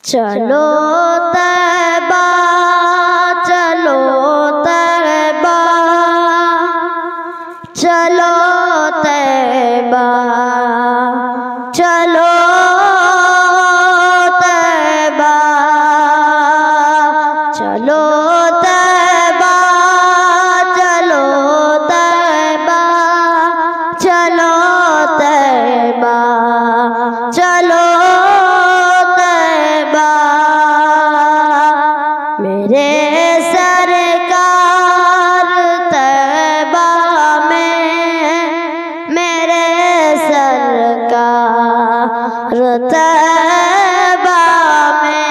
چلو طیبہ چلو طیبہ چلو طیبہ چلو طیبہ چلو طیبہ چلو طیبہ چلو طیبہ چلو میرے سرکار طیبہ میں میرے سرکار طیبہ میں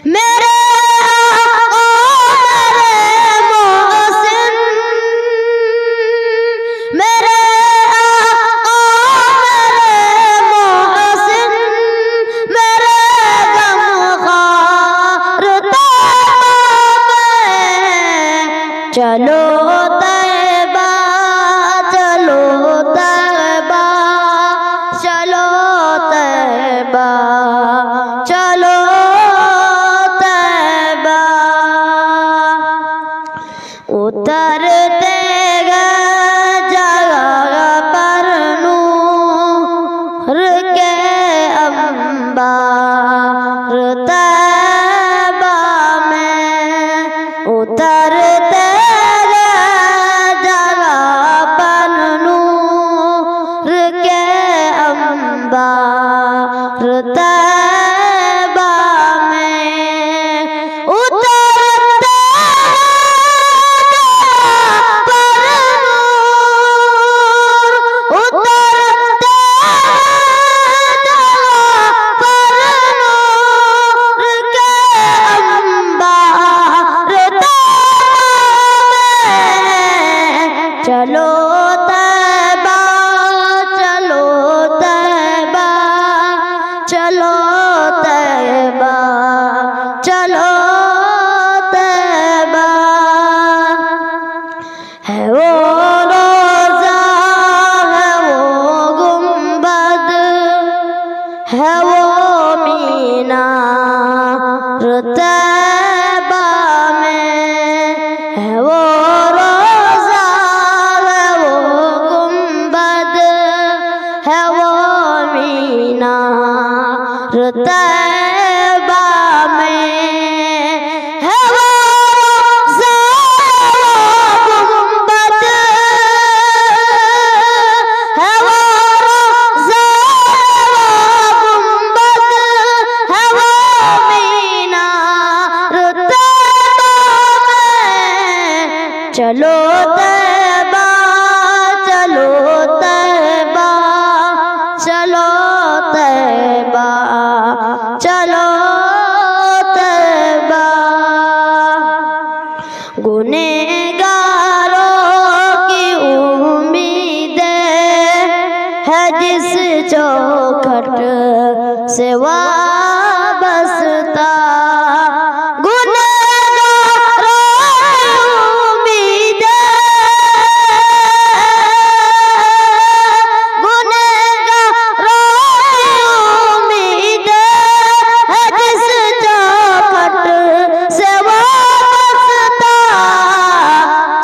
میرے محسن میرے چلو طیبہ چلو طیبہ چلو طیبہ چلو طیبہ اترتے گئے جگہ پر نور کے انبار طیبہ میں اترتے طیبہ میں اترتے پر نور اترتے پر نور کے انبار طیبہ میں چلو طیبہ چلو طیبہ چلو طیبہ چلو طیبہ ہے وہ روضہ ہے وہ گنبد ہے وہ مینار طیبہ میں ہے وہ روضہ ہے وہ گنبد ہے وہ مینار طیبہ میں ہے وہ گنبد ہے وہ گنبد ہے وہ مینار طیبہ میں چلو طیبہ چلو طیبہ چلو طیبہ چلو طیبہ گنہگاروں کی امید ہے جس چوکھٹ سے وابستہ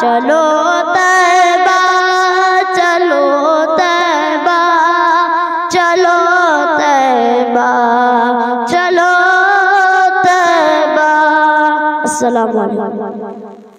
چلو طیبہ چلو طیبہ چلو طیبہ چلو طیبہ۔ السلام علیکم۔